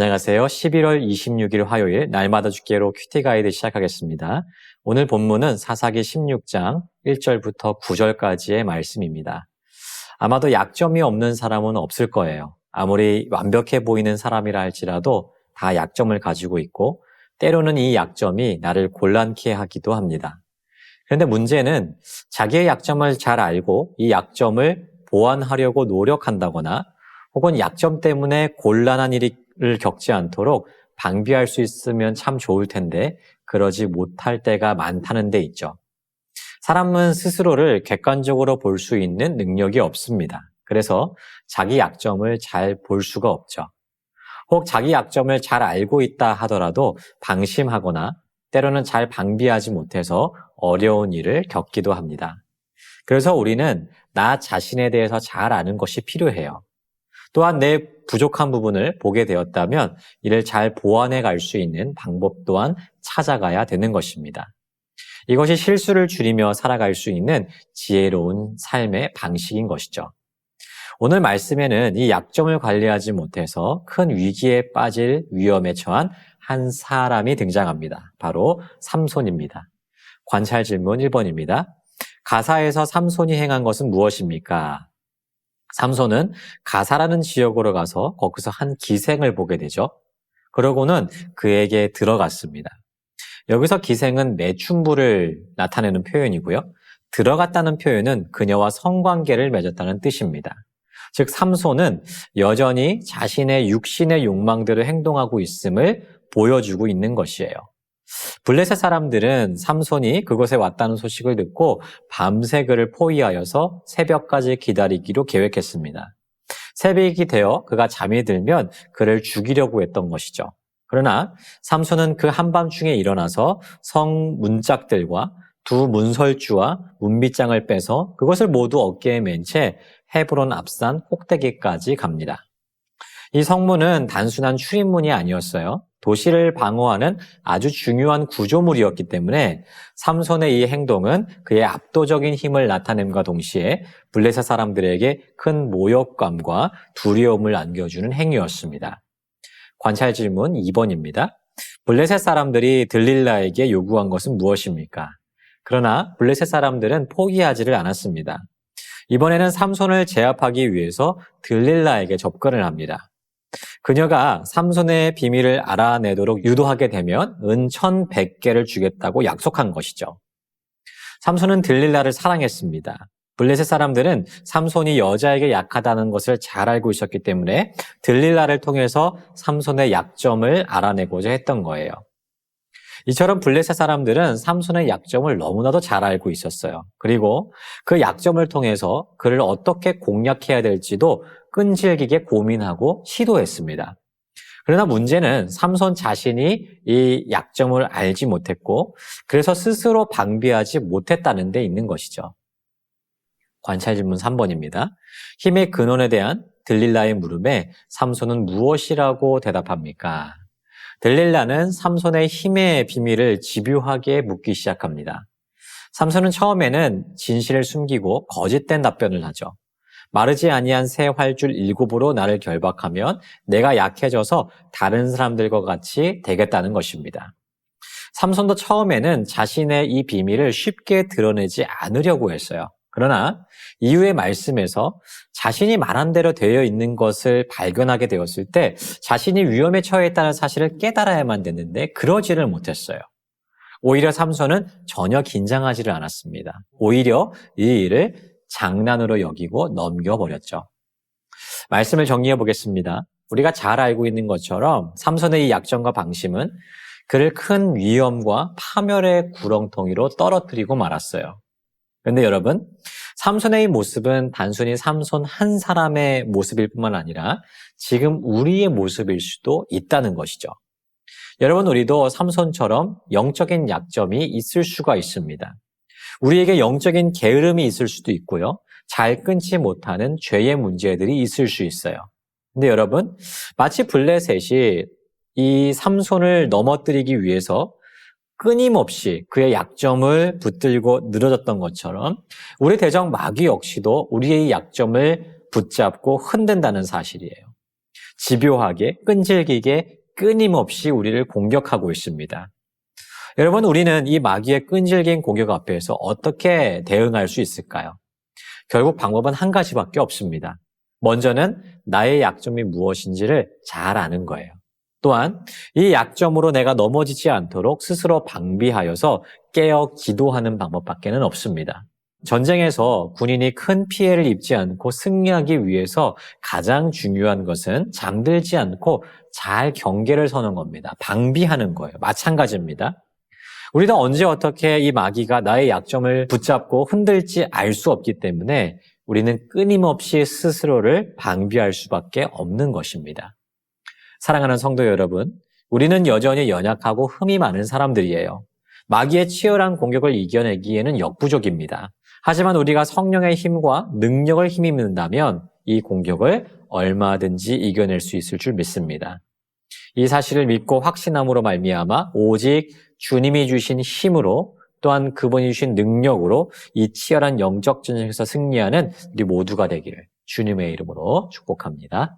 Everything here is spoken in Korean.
안녕하세요. 11월 26일 화요일 날마다 죽기로 큐티 가이드 시작하겠습니다. 오늘 본문은 사사기 16장 1절부터 9절까지의 말씀입니다. 아마도 약점이 없는 사람은 없을 거예요. 아무리 완벽해 보이는 사람이라 할지라도 다 약점을 가지고 있고 때로는 이 약점이 나를 곤란케 하기도 합니다. 그런데 문제는 자기의 약점을 잘 알고 이 약점을 보완하려고 노력한다거나 혹은 약점 때문에 곤란한 일을 겪지 않도록 방비할 수 있으면 참 좋을 텐데 그러지 못할 때가 많다는 데 있죠. 사람은 스스로를 객관적으로 볼 수 있는 능력이 없습니다. 그래서 자기 약점을 잘 볼 수가 없죠. 혹 자기 약점을 잘 알고 있다 하더라도 방심하거나 때로는 잘 방비하지 못해서 어려운 일을 겪기도 합니다. 그래서 우리는 나 자신에 대해서 잘 아는 것이 필요해요. 또한 내 부족한 부분을 보게 되었다면 이를 잘 보완해 갈 수 있는 방법 또한 찾아가야 되는 것입니다. 이것이 실수를 줄이며 살아갈 수 있는 지혜로운 삶의 방식인 것이죠. 오늘 말씀에는 이 약점을 관리하지 못해서 큰 위기에 빠질 위험에 처한 한 사람이 등장합니다. 바로 삼손입니다. 관찰 질문 1번입니다. 가사에서 삼손이 행한 것은 무엇입니까? 삼손은 가사라는 지역으로 가서 거기서 한 기생을 보게 되죠. 그러고는 그에게 들어갔습니다. 여기서 기생은 매춘부를 나타내는 표현이고요. 들어갔다는 표현은 그녀와 성관계를 맺었다는 뜻입니다. 즉 삼손은 여전히 자신의 육신의 욕망대로 행동하고 있음을 보여주고 있는 것이에요. 블레셋 사람들은 삼손이 그곳에 왔다는 소식을 듣고 밤새 그를 포위하여서 새벽까지 기다리기로 계획했습니다. 새벽이 되어 그가 잠이 들면 그를 죽이려고 했던 것이죠. 그러나 삼손은 그 한밤중에 일어나서 성 문짝들과 두 문설주와 문빗장을 빼서 그것을 모두 어깨에 맨 채 헤브론 앞산 꼭대기까지 갑니다. 이 성문은 단순한 출입문이 아니었어요. 도시를 방어하는 아주 중요한 구조물이었기 때문에 삼손의 이 행동은 그의 압도적인 힘을 나타냄과 동시에 블레셋 사람들에게 큰 모욕감과 두려움을 안겨주는 행위였습니다. 관찰 질문 2번입니다. 블레셋 사람들이 들릴라에게 요구한 것은 무엇입니까? 그러나 블레셋 사람들은 포기하지를 않았습니다. 이번에는 삼손을 제압하기 위해서 들릴라에게 접근을 합니다. 그녀가 삼손의 비밀을 알아내도록 유도하게 되면 은 1,100개를 주겠다고 약속한 것이죠. 삼손은 들릴라를 사랑했습니다. 블레셋 사람들은 삼손이 여자에게 약하다는 것을 잘 알고 있었기 때문에 들릴라를 통해서 삼손의 약점을 알아내고자 했던 거예요. 이처럼 블레셋 사람들은 삼손의 약점을 너무나도 잘 알고 있었어요. 그리고 그 약점을 통해서 그를 어떻게 공략해야 될지도 끈질기게 고민하고 시도했습니다. 그러나 문제는 삼손 자신이 이 약점을 알지 못했고 그래서 스스로 방비하지 못했다는 데 있는 것이죠. 관찰 질문 3번입니다. 힘의 근원에 대한 들릴라의 물음에 삼손은 무엇이라고 대답합니까? 들릴라는 삼손의 힘의 비밀을 집요하게 묻기 시작합니다. 삼손은 처음에는 진실을 숨기고 거짓된 답변을 하죠. 마르지 아니한 새 활줄 7으로 나를 결박하면 내가 약해져서 다른 사람들과 같이 되겠다는 것입니다. 삼손도 처음에는 자신의 이 비밀을 쉽게 드러내지 않으려고 했어요. 그러나 이후의 말씀에서 자신이 말한 대로 되어 있는 것을 발견하게 되었을 때 자신이 위험에 처했다는 사실을 깨달아야만 됐는데 그러지를 못했어요. 오히려 삼손은 전혀 긴장하지를 않았습니다. 오히려 이 일을 장난으로 여기고 넘겨버렸죠. 말씀을 정리해 보겠습니다. 우리가 잘 알고 있는 것처럼 삼손의 이 약점과 방심은 그를 큰 위험과 파멸의 구렁텅이로 떨어뜨리고 말았어요. 그런데 여러분, 삼손의 이 모습은 단순히 삼손 한 사람의 모습일 뿐만 아니라 지금 우리의 모습일 수도 있다는 것이죠. 여러분, 우리도 삼손처럼 영적인 약점이 있을 수가 있습니다. 우리에게 영적인 게으름이 있을 수도 있고요. 잘 끊지 못하는 죄의 문제들이 있을 수 있어요. 근데 여러분, 마치 블레셋이 이 삼손을 넘어뜨리기 위해서 끊임없이 그의 약점을 붙들고 늘어졌던 것처럼 우리 대적 마귀 역시도 우리의 약점을 붙잡고 흔든다는 사실이에요. 집요하게, 끈질기게, 끊임없이 우리를 공격하고 있습니다. 여러분, 우리는 이 마귀의 끈질긴 공격 앞에서 어떻게 대응할 수 있을까요? 결국 방법은 한 가지밖에 없습니다. 먼저는 나의 약점이 무엇인지를 잘 아는 거예요. 또한 이 약점으로 내가 넘어지지 않도록 스스로 방비하여서 깨어 기도하는 방법밖에는 없습니다. 전쟁에서 군인이 큰 피해를 입지 않고 승리하기 위해서 가장 중요한 것은 잠들지 않고 잘 경계를 서는 겁니다. 방비하는 거예요. 마찬가지입니다. 우리도 언제 어떻게 이 마귀가 나의 약점을 붙잡고 흔들지 알 수 없기 때문에 우리는 끊임없이 스스로를 방비할 수밖에 없는 것입니다. 사랑하는 성도 여러분, 우리는 여전히 연약하고 흠이 많은 사람들이에요. 마귀의 치열한 공격을 이겨내기에는 역부족입니다. 하지만 우리가 성령의 힘과 능력을 힘입는다면 이 공격을 얼마든지 이겨낼 수 있을 줄 믿습니다. 이 사실을 믿고 확신함으로 말미암아 오직 주님이 주신 힘으로 또한 그분이 주신 능력으로 이 치열한 영적 전쟁에서 승리하는 우리 모두가 되기를 주님의 이름으로 축복합니다.